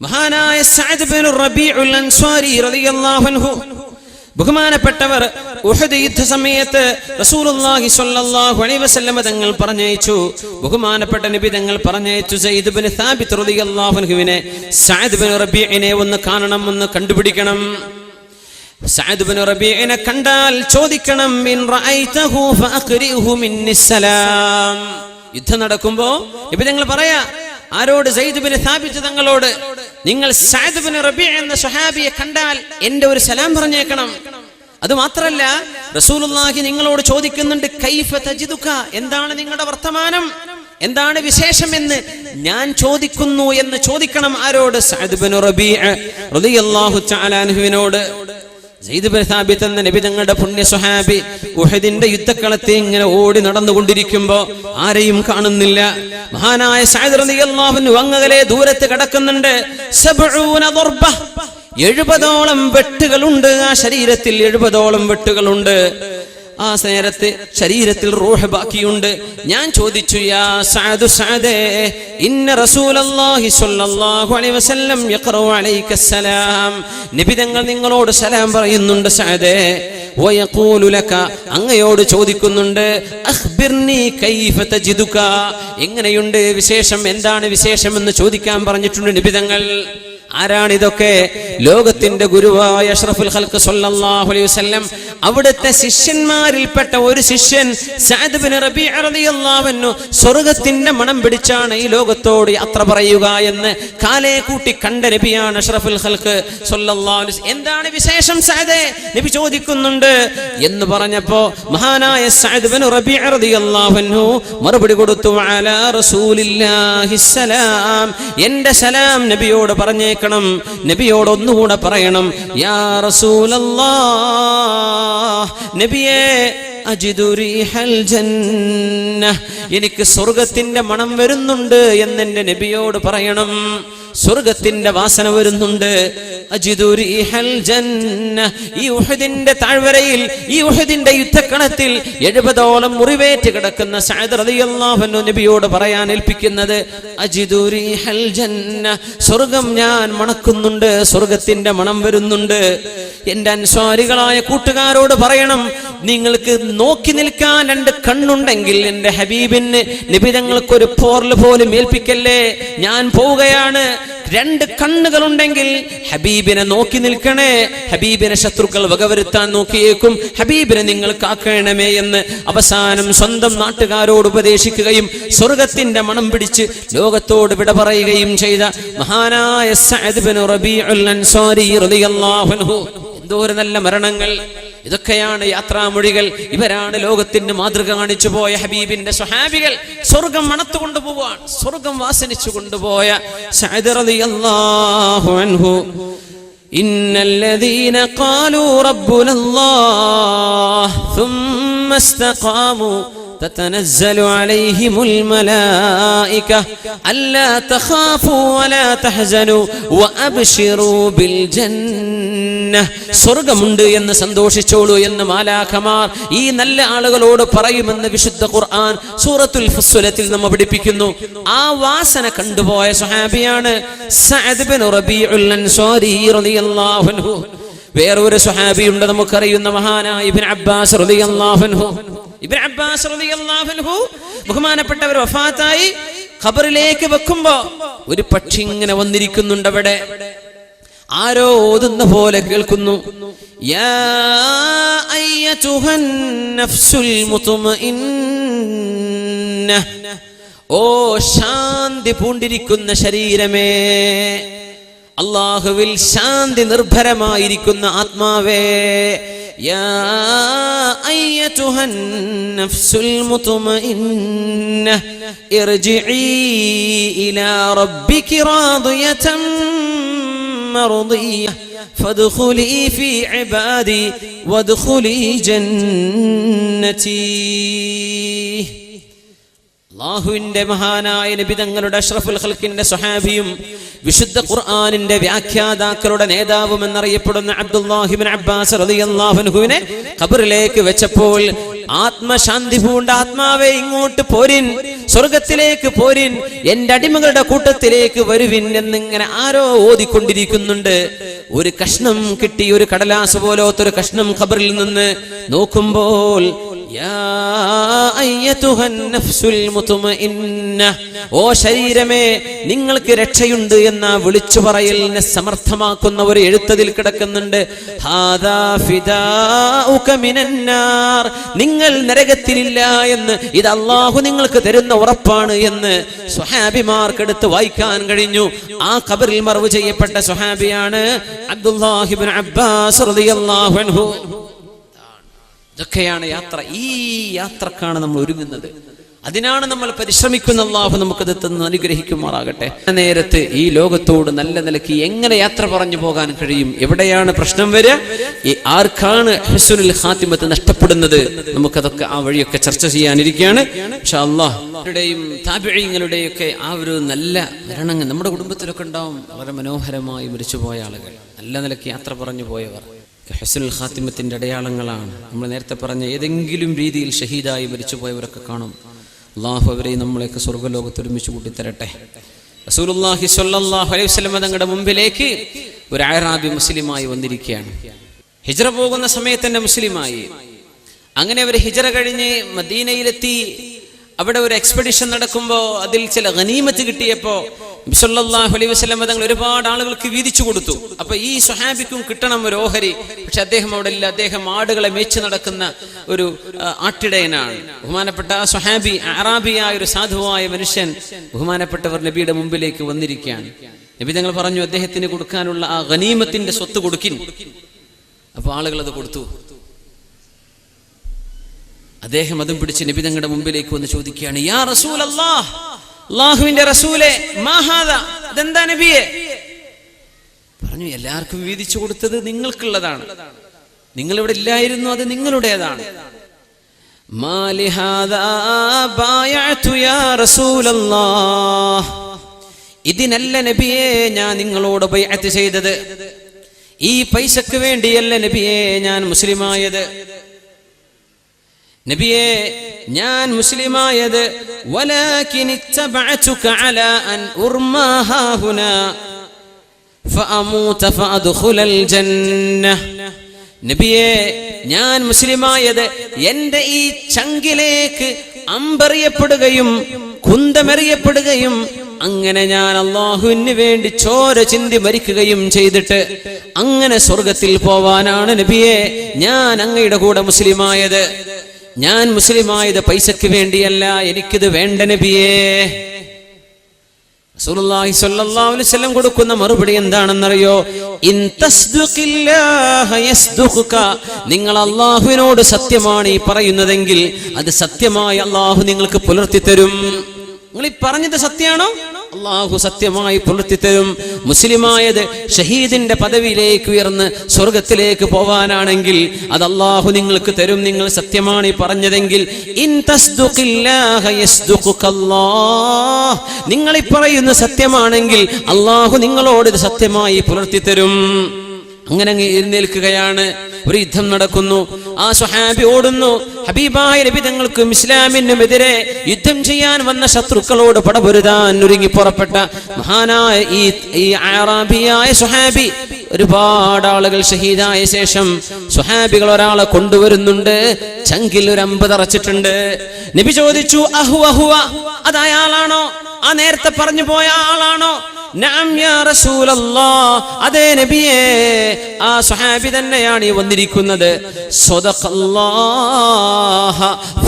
മഹാനായ Saad bin റബീഉൽ അൻസ്വാരി റളിയല്ലാഹു അൻഹു ബഹുമാനപ്പെട്ടവർ ഉഹദ് യുദ്ധ സമയത്ത് റസൂലുള്ളാഹി സ്വല്ലല്ലാഹു അലൈഹി വസല്ലം തങ്ങൾ പറഞ്ഞയച്ചു. ബഹുമാനപ്പെട്ട നബി തങ്ങൾ പറഞ്ഞയച്ചു സയ്യിദ് ബിൻ സാബിത്ത് റളിയല്ലാഹു അൻഹുവിനെ സഅദ് ബിൻ റബീഇനെ ഒന്ന് കാണണം, ഒന്ന് കണ്ടുപിടിക്കണം. സഅദ് ബിൻ റബീഇനെ കണ്ടാൽ ചോദിക്കണം, ഇൻ റഅയ്തഹു ഫഅഖ്രിഹു മിന്നിസ്സലാം. യുദ്ധം നടക്കുമ്പോൾ നബി തങ്ങൾ പറയാ ആരോട്? സയ്യിദ് ബിൻ സാബിത്ത് തങ്ങളോട്, നിങ്ങൾ സഅദ് ബിൻ റബീഅ എന്ന സ്വഹാബിയെ കണ്ടാൽ എന്റെ ഒരു സലാം പറഞ്ഞേക്കണം. അത് മാത്രല്ല റസൂലുള്ളാഹി നിങ്ങളോട് ചോദിക്കുന്നുണ്ട്, കൈഫ തജിദുക, എന്താണ് നിങ്ങളുടെ വർത്തമാനം, എന്താണ് വിശേഷം എന്ന് ഞാൻ ചോദിക്കുന്നു എന്ന് ചോദിക്കണം. ആരോട്? സഅദ് ബിൻ റബീഅ റളിയല്ലാഹു തആല അൻഹുവിനോട്. സയ്യിദ് ബിൻ സാബിത്ത് എന്ന നബി തങ്ങളുടെ പുണ്യ സ്വഹാബി ഉഹദിന്റെ യുദ്ധക്കളത്തിൽ ഇങ്ങനെ ഓടി നടന്നുകൊണ്ടിരിക്കുമ്പോ ആരെയും കാണുന്നില്ല. മഹാനായ സഅദ് റളിയല്ലാഹു അൻഹു അങ്ങകലെ ദൂരത്ത് കിടക്കുന്നുണ്ട്. 70 ദർബ, 70ഓളം വെട്ടുകളുണ്ട് ആ ശരീരത്തിൽ, 70ഓളം വെട്ടുകളുണ്ട്. ആ നേരത്ത് ശരീരത്തിൽ റൂഹ് ബാക്കിയുണ്ട്. ഞാൻ ചോദിച്ചു, യാ സഅദ്, സഅദേ, ഇന്ന റസൂലല്ലാഹി സ്വല്ലല്ലാഹു അലൈഹി വസല്ലം യഖറഉ അലൈക സലാം, നബി തങ്ങൾ നിങ്ങളോട് സലാം പറയുന്നുണ്ട് സഅദേ. വയഖൂലു ലക, അങ്ങയോട് ചോദിക്കുന്നുണ്ട്, അഖ്ബിർനി കൈഫ തജിദുക, എങ്ങനെയുണ്ട് വിശേഷം, എന്താണ് വിശേഷം എന്ന് ചോദിക്കാൻ പറഞ്ഞിട്ടുണ്ട് നബി തങ്ങൾ. ആരാണിതൊക്കെ? ലോകത്തിന്റെ ഗുരുവായ അഷ്റഫുൽ ഖൽഖ് സ്വല്ലല്ലാഹു അലൈഹി വസല്ലം അവിടുത്തെ ശിഷ്യന്മാരിൽപ്പെട്ട ഒരു ശിഷ്യൻ സഅദ് ബിൻ റബീഅ റളിയല്ലാഹു അൻഹു സ്വർഗ്ഗത്തിന്റെ മണം പിടിച്ചാണ് ഈ ലോകത്തോട് യാത്ര പറയുക എന്ന് കാലേ കൂട്ടി കണ്ട നബിയാണ് അഷ്റഫുൽ ഖൽഖ് സ്വല്ലല്ലാഹു അലൈഹി വസല്ലം. എന്താണ് വിശേഷം സഅദേ, നബി ചോദിക്കുന്നുണ്ട് എന്ന് പറഞ്ഞപ്പോ മഹാനായ സഅദ് ബിൻ റബീഅ റളിയല്ലാഹു അൻഹു മറുപടി കൊടുത്തു, അലാ റസൂലില്ലാഹി സലാം, എന്റെ സലാം നബിയോട് പറഞ്ഞേ, നബിയോട് ഒന്നുകൂടെ പറയണം, യാ റസൂലല്ലാഹ്, നബിയേ, അജിദു റീഹൽ ജന്നഹ്, എനിക്ക് സ്വർഗ്ഗത്തിന്റെ മണം വരുന്നുണ്ട് എന്നെന്റെ നബിയോട് പറയണം. സ്വർഗ്ഗത്തിന്റെ വാസന വരുന്നുണ്ട്. അജിദു റീഹൽ ജന്നഹ്, ഈ ഉഹദിന്റെ താഴ്വരയിൽ, ഈ ഉഹദിന്റെ യുദ്ധക്കണത്തിൽ 70ഓളം മുറിവേറ്റ് കിടക്കുന്ന സഅദ് റളിയല്ലാഹു അൻഹു നബിയോട് പറയാൻ ഏൽപ്പിക്കുന്നത്, അജിദു റീഹൽ ജന്നഹ്, സ്വർഗ്ഗം ഞാൻ മണക്കുന്നുണ്ട്, സ്വർഗ്ഗത്തിന്റെ മണം വരുന്നുണ്ട്. എന്റെ അൻസ്വാരികളായ കൂട്ടുകാരോട് പറയണം, നിങ്ങൾക്ക് നോക്കി നിൽക്കാൻ 2 കണ്ണുണ്ടെങ്കിൽ എന്റെ ഹബീബിന് നബി തങ്ങൾക്കൊരു പോർല് പോലും ഏൽപ്പിക്കല്ലേ, ഞാൻ പോവുകയാണ്. 2 കണ്ണുകളുണ്ടെങ്കിൽ ഹബീബിനെ നോക്കി നിൽക്കണേ, ഹബീബിനെ ശത്രുക്കൾ വകവരുത്താൻ നോക്കിയേക്കും, ഹബീബിനെ നിങ്ങൾ കാക്കണമേ എന്ന് അവസാനം സ്വന്തം നാട്ടുകാരോട് ഉപദേശിക്കുകയും സ്വർഗ്ഗത്തിന്റെ മണം പിടിച്ച് ലോകത്തോട് വിട പറയുകയും ചെയ്ത മഹാനായ സഅദ് ബിൻ റബീഉൽ അൻസ്വാരി റളിയല്ലാഹു അൻഹു. എന്തോരം നല്ല മരണങ്ങൾ! ഇതൊക്കെയാണ് യാത്രാമൊഴികൾ. ഇവരാണ് ലോകത്തിന് മാതൃക കാണിച്ചു പോയ ഹബീബിന്റെ സ്വഹാബികൾ. സ്വർഗം മണത്തു കൊണ്ടുപോവാൻ, സ്വർഗം വാസനിച്ചു കൊണ്ടുപോയ സഅദ് റളിയല്ലാഹു അൻഹു. ഇന്നല്ലദീന ഖാലൂ റബ്ബുനല്ലാഹ് ثم استقاموا تتنزل عليهم الملائكة ألا تخافوا ولا تحزنوا وأبشروا بالجنة. സ്വർഗ്ഗമുണ്ട് എന്ന് സന്തോഷിച്ചോളൂ എന്ന് മാലാഖമാർ ഈ നല്ല ആളുകളോട് പറയുമെന്ന് വിശുദ്ധ ഖുർആൻ സൂറത്തുൽ ഫുസ്സിലത്തിൽ നമ്മെ പഠിപ്പിക്കുന്നു. ആ വാസന കണ്ടുപോയ സ്വഹാബിയാണ് സഅദ് ബിൻ റബീഉൽ അൻസ്വാരി റളിയല്ലാഹു അൻഹു. വേറൊരു സ്വഹാബിയുണ്ട് നമുക്കറിയുന്ന മഹാനായ ഇബ്നു അബ്ബാസ് റളിയല്ലാഹു അൻഹു. ഇബ്നു അബ്ബാസ് റളിയല്ലാഹു അൻഹു ബഹുമാനപ്പെട്ടവർ വഫാത്തായി ഖബറിലേക്ക് വെക്കുമ്പോ ഒരു പക്ഷി ഇങ്ങനെ വന്നിരിക്കുന്നുണ്ട്. അവിടെ ആരോ ഓതുന്ന പോലെ കേൾക്കുന്നു, യാ അയ്യതുഹൻ നഫ്സുൽ മുത്മഇന്ന, ഓ ശാന്തി പൂണ്ടിരിക്കുന്ന ശരീരമേ, അല്ലാഹുവിൽ ശാന്തി നിർഭരമായിരിക്കുന്ന ആത്മാവേ, യാ അയ്യതുഹൻ നഫ്സുൽ മുത്മഇന്ന ഇർജിഇ ഇലാ റബ്ബികി റാദിയതൻ മർദിയ ഫദ്ഖുലി ഫീ ഇബാദി വദ്ഖുലി ജന്നതി. അല്ലാഹുവിന്റെ മഹാനായ നബി തങ്ങളുടെ അഷ്റഫുൽ ഖൽഖിന്റെ സ്വഹാബിയും വിശുദ്ധ ഖുർആനിന്റെ വ്യാഖ്യാതാക്കളുടെ നേതാവും എന്നറിയപ്പെടുന്ന അബ്ദുല്ലാഹി ഇബ്നു അബ്ബാസ് റളിയല്ലാഹു അൻഹുവിനെ ഖബറിലേക്ക് വെച്ചപ്പോൾ ആത്മശാന്തി പൂണ്ട ആത്മാവേ ഇങ്ങോട്ട് പോരിൻ, സ്വർഗത്തിലേക്ക് പോരിൻ, എന്റെ അടിമകളുടെ കൂട്ടത്തിലേക്ക് വരുവിൻ എന്നിങ്ങനെ ആരോ ഓതിക്കൊണ്ടിരിക്കുന്നുണ്ട്. ഒരു കഷ്ണം കിട്ടി, ഒരു കടലാസ് പോലത്തൊരു കഷ്ണം ഖബറിൽ നിന്ന് നോക്കുമ്പോൾ ഓ ശരീരമേ, നിങ്ങൾക്ക് രക്ഷയുണ്ട് എന്ന വിളിച്ചു പറയലിനെ സമർത്ഥമാക്കുന്ന ഒരു എഴുത്തതിൽ കിടക്കുന്നുണ്ട്. നിങ്ങൾ നരകത്തിലില്ല എന്ന്, ഇത് അല്ലാഹു നിങ്ങൾക്ക് തരുന്ന ഉറപ്പാണ് എന്ന് സ്വഹാബിമാർക്കെടുത്ത് വായിക്കാൻ കഴിഞ്ഞു. ആ ഖബറിൽ മറവ് ചെയ്യപ്പെട്ട സ്വഹാബിയാണ് അബ്ദുല്ലാഹി ഇബ്നു അബ്ബാസ് റളിയല്ലാഹു അൻഹു. ഇതൊക്കെയാണ് യാത്ര. ഈ യാത്രക്കാണ് നമ്മൾ ഒരുങ്ങുന്നത്, അതിനാണ് നമ്മൾ പരിശ്രമിക്കുന്ന. അല്ലാഹു നമുക്കത് തന്ന് അനുഗ്രഹിക്കുമാറാകട്ടെ. നേരത്ത് ഈ ലോകത്തോട് നല്ല നിലയ്ക്ക് എങ്ങനെ യാത്ര പറഞ്ഞു പോകാൻ കഴിയും? എവിടെയാണ് പ്രശ്നം വരിക? ആർക്കാണ് ഹുസ്നുൽ ഖാത്തിമത്ത് നഷ്ടപ്പെടുന്നത്? നമുക്കതൊക്കെ ആ വഴിയൊക്കെ ചർച്ച ചെയ്യാനിരിക്കുകയാണ് ഇൻഷാ അല്ലാഹ്. യുടെയും താബിഈങ്ങളുടെയും ഒക്കെ ആ ഒരു നല്ല മരണങ്ങൾ നമ്മുടെ കുടുംബത്തിലൊക്കെ ഉണ്ടാവും. വളരെ മനോഹരമായി മരിച്ചുപോയ ആളുകൾ, നല്ല നിലയ്ക്ക് യാത്ര പറഞ്ഞു പോയവർ ഹുസ്നുൽ ഖാത്തിമത്തിന്റെ അടയാളങ്ങളാണ്. നമ്മൾ നേരത്തെ പറഞ്ഞ ഏതെങ്കിലും രീതിയിൽ ഷഹീദായി മരിച്ചുപോയവരൊക്കെ കാണും. അല്ലാഹു അവരെ നമ്മളെയൊക്കെ സ്വർഗ്ഗലോകത്ത് ഒരുമിച്ച് കൂട്ടിത്തരട്ടെ. റസൂലുള്ളാഹി സ്വല്ലല്ലാഹു അലൈഹി വസല്ലം തങ്ങളുടെ മുമ്പിലേക്ക് ഒരു അഅറാബി മുസ്ലിമായി വന്നിരിക്കുകയാണ്. ഹിജ്റ പോകുന്ന സമയത്ത് തന്നെ മുസ്ലിമായി. അങ്ങനെ അവർ ഹിജ്റ കഴിഞ്ഞ് മദീനയിലെത്തി. അവിടെ ഒരു എക്സ്പെഡിഷൻ നടക്കുമ്പോൾ അതിൽ ചില ഗനീമത്ത് കിട്ടിയപ്പോൾ നബി സല്ലല്ലാഹു അലൈഹി വസല്ലം തങ്ങൾ ഒരുപാട് ആളുകൾക്ക് വീതിച്ചു കൊടുത്തു. അപ്പൊ ഈ സ്വഹാബിക്കും കിട്ടണം ഒരു ഓഹരി. പക്ഷെ അദ്ദേഹം അവിടെ ഇല്ല. അദ്ദേഹം ആടുകളെ മേച്ചു നടക്കുന്ന ഒരു ആട്ടിടയനാണ്. ബഹുമാനപ്പെട്ട ആ സ്വഹാബി, അറാബിയായ ഒരു സാധുവായ മനുഷ്യൻ, ബഹുമാനപ്പെട്ടവർ നബിയുടെ മുമ്പിലേക്ക് വന്നിരിക്കുകയാണ്. നബി തങ്ങൾ പറഞ്ഞു, അദ്ദേഹത്തിന് കൊടുക്കാനുള്ള ആ ഗനീമത്തിന്റെ സ്വത്ത് കൊടുക്കിൻ. അപ്പൊ ആളുകൾ അത് കൊടുത്തു. അദ്ദേഹം അതും പിടിച്ച് നബി തങ്ങളുടെ മുമ്പിലേക്ക് വന്ന് ചോദിക്കുകയാണ്, യാ റസൂലല്ലാഹ്, അല്ലാഹുവിന്റെ റസൂലേ, മാ ഹാദാ, അതെന്താ നബിയെ? പറഞ്ഞു, എല്ലാവർക്കും വീതിച്ചു കൊടുത്തത് നിങ്ങൾക്കുള്ളതാണ്, നിങ്ങൾ ഇവിടെ ഇല്ലായിരുന്നു, അത് നിങ്ങളുടേതാണ്. മാ ലിഹാദാ ബായഅതു യാ റസൂലല്ലാഹ്, ഇതിനല്ല നബിയെ ഞാൻ നിങ്ങളോട് ബൈഅത്ത് ചെയ്തത്, ഈ പൈസക്ക് വേണ്ടിയല്ല നബിയെ ഞാൻ മുസ്ലിമായത്. നബിയെ, ഞാൻ മുസ്ലിമായത് വലാകിൻ ഇത്തബഅതുക അലാ അൻ ഉർമാ ഹാഹുനാ ഫഅമൂത ഫഅദ്ഖുലൽ ജന്നഹ്. നബിയെ, ഞാൻ മുസ്ലിമായത് എൻ്റെ ഈ ചങ്കിലേക്ക് അമ്പെറിയപ്പെടുകയും കുന്തമെറിയപ്പെടുകയും അങ്ങനെ ഞാൻ അല്ലാഹുവിന് വേണ്ടി ചോര ചിന്തി മരിക്കുകയും ചെയ്തിട്ട് അങ്ങനെ സ്വർഗത്തിൽ പോവാനാണ് നബിയെ ഞാൻ അങ്ങയുടെ കൂടെ മുസ്ലിമായത്. ഞാൻ മുസ്ലിമായത് പൈസക്ക് വേണ്ടിയല്ല, എനിക്കിത് വേണ്ട നബിയേ. റസൂലുള്ളാഹി സ്വല്ലല്ലാഹു അലൈഹി വസല്ലം കൊടുക്കുന്ന മറുപടി എന്താണെന്നറിയോ? ഇൻ തസ്ദുഖില്ലാഹ യസ്ദുഖുക, നിങ്ങൾ അല്ലാഹുവിനോട് സത്യമാണ് ഈ പറയുന്നതെങ്കിൽ അത് സത്യമായി അല്ലാഹു നിങ്ങൾക്ക് പുലർത്തി തരും. നിങ്ങൾ ഈ പറഞ്ഞത് സത്യമാണോ? അല്ലാഹു സത്യമായി പുലർത്തി തരും. മുസ്ലിമായത് ഷഹീദിന്റെ പദവിയിലേക്ക് ഉയർന്ന് സ്വർഗത്തിലേക്ക് പോവാനാണെങ്കിൽ അത് അല്ലാഹു നിങ്ങൾക്ക് തരും. നിങ്ങൾ സത്യമാണ് ഈ പറഞ്ഞതെങ്കിൽ ഇൻ തസ്ദുഖില്ലാഹ യസ്ദുഖുകല്ലാഹ്, നിങ്ങൾ ഈ പറയുന്ന സത്യമാണെങ്കിൽ അല്ലാഹു നിങ്ങളോട് ഇത് സത്യമായി പുലർത്തി തരും. അങ്ങനെ എഴുന്നേൽക്കുകയാണ്. ഒരു യുദ്ധം നടക്കുന്നു. ആ സ്വഹാബി ഓടുന്നു. ഹബീബായ നബി തങ്ങൾക്കും ഇസ്ലാമിനും എതിരെ യുദ്ധം ചെയ്യാൻ വന്ന ശത്രുക്കളോട് പടപൊരുതാൻ ഒരുങ്ങി പുറപ്പെട്ട മഹാനായ ഈ അറാബിയായ സ്വഹാബി, ഒരുപാട് ആളുകൾ ഷഹീദായ ശേഷം സ്വഹാബികൾ ഒരാളെ കൊണ്ടുവരുന്നുണ്ട്. ചങ്കിൽ ഒരു അമ്പ് തറച്ചിട്ടുണ്ട്. നബി ചോദിച്ചു, അഹുവ, അത് അയാളാണോ? ആ നേരത്തെ പറഞ്ഞു പോയ ആളാണോ? നഅം യാ റസൂലല്ലാഹ്, അതേ നബിയേ, ആ സ്വഹാബി തന്നെയാണ് ഈ വന്നിരിക്കുന്നത്. സ്വദഖല്ലാഹ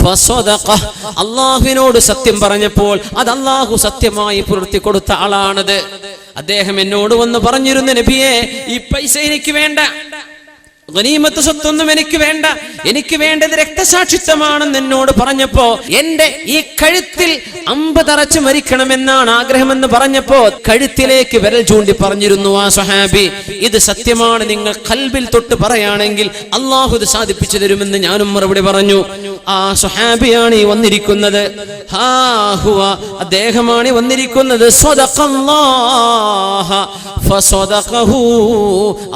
ഫസദഖഹ, അല്ലാഹുവിനോട് സത്യം പറഞ്ഞപ്പോൾ അത് അല്ലാഹു സത്യമായി പുലർത്തി കൊടുത്ത ആളാണത്. അദ്ദേഹം എന്നോട് വന്ന് പറഞ്ഞിരുന്നു, നബിയേ, ഈ പൈസ എനിക്ക് വേണ്ട, ഗനീമത്ത് സ്വത്തൊന്നും എനിക്ക് വേണ്ട, എനിക്ക് വേണ്ടത് രക്തസാക്ഷിത്വമാണെന്ന് എന്നോട് പറഞ്ഞപ്പോ, എന്റെ ഈ കഴുത്തിൽ അമ്പ് തറച്ച് മരിക്കണമെന്നാണ് ആഗ്രഹമെന്ന് പറഞ്ഞപ്പോ കഴുത്തിലേക്ക് വിരൽ ചൂണ്ടി പറഞ്ഞിരുന്നു ആ സ്വഹാബി, ഇത് സത്യമാണ്, നിങ്ങൾ ഖൽബിൽ തൊട്ട് പറയുകയാണെങ്കിൽ അള്ളാഹു ഇത് സാധിപ്പിച്ചു തരുമെന്ന് ഞാനും മറുപടി പറഞ്ഞു. ആ സ്വഹാബിയാണ് ഈ വന്നിരിക്കുന്നത്, അദ്ദേഹമാണ് ഈ വന്നിരിക്കുന്നത്.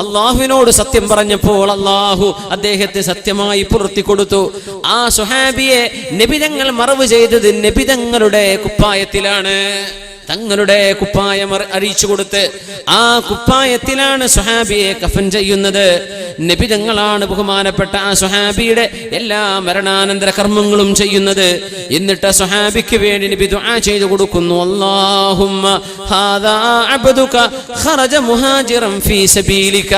അള്ളാഹുവിനോട് സത്യം പറഞ്ഞപ്പോൾ അള്ളാഹു അദ്ദേഹത്തെ സത്യമായി പുലർത്തി കൊടുത്തു. ആ സ്വഹാബിയെ നബി തങ്ങൾ മറവ് ചെയ്തത് നബി തങ്ങളുടെ കുപ്പായത്തിലാണ്. തങ്ങളുടെ കുപ്പായം അറിയിച്ചു കൊടുത്ത് ആ കുപ്പായത്തിലാണ് സ്വഹാബിയെ കഫൻ ചെയ്യുന്നത്. നബി തങ്ങളാണ് ബഹുമാനപ്പെട്ട ആ സ്വഹാബിയുടെ എല്ലാ മരണാനന്തര കർമ്മങ്ങളും ചെയ്യുന്നത്. എന്നിട്ട് സ്വഹാബിക്ക് വേണ്ടി നബി ദുആ ചെയ്തു കൊടുക്കുന്നു, അല്ലാഹുമ്മ ഹാദാ അബ്ദുക ഖറജ മുഹാജിറൻ ഫീ സബീലിക.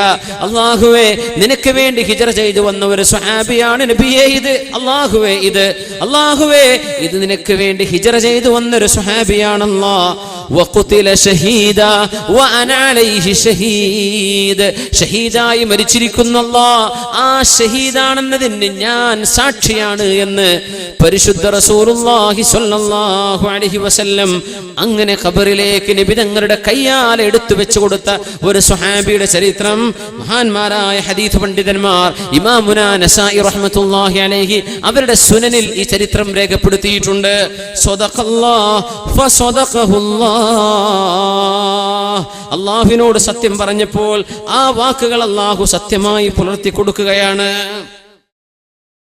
അല്ലാഹുവേ, നിനക്ക് വേണ്ടി ഹിജ്റ ചെയ്തു വന്ന ഒരു സ്വഹാബിയാണ് നബിയേ ഇത്. അല്ലാഹുവേ, ഇത് നിനക്ക് വേണ്ടി ഹിജ്റ ചെയ്തു വന്ന ഒരു സ്വഹാബിയാണ്. അല്ലാഹ് വഖുതില ഷഹീദ വഅന അലൈഹി ഷഹീദ്. ഷഹീദായി മരിച്ചിരിക്കുന്നു അല്ലാഹ്, ആ ഷഹീദാണെന്നതിന് ഞാൻ സാക്ഷിയാണ് എന്ന് പരിശുദ്ധ റസൂലുള്ളാഹി സ്വല്ലല്ലാഹു അലൈഹി വസല്ലം അങ്ങനെ ഖബറിലേക്ക് നബി തങ്ങളുടെ കയ്യാൽ എടുത്തു വെച്ചു കൊടുത്ത ഒരു സ്വഹാബിയുടെ ചരിത്രം മഹാന്മാരായ ഹദീസ് പണ്ഡിതന്മാർ ഇമാമുനാ നസായി റഹ്മത്തുള്ളാഹി അലൈഹി അവരുടെ സുനനിൽ ഈ ചരിത്രം രേഖപ്പെടുത്തിയിട്ടുണ്ട്. സ്വദഖല്ലാഹ് ഫസദഖഹുല്ലാഹ്. അല്ലാഹുവിനോട് സത്യം പറഞ്ഞപ്പോൾ ആ വാക്കുകൾ അല്ലാഹു സത്യമായി പുലർത്തി കൊടുക്കുകയാണ്.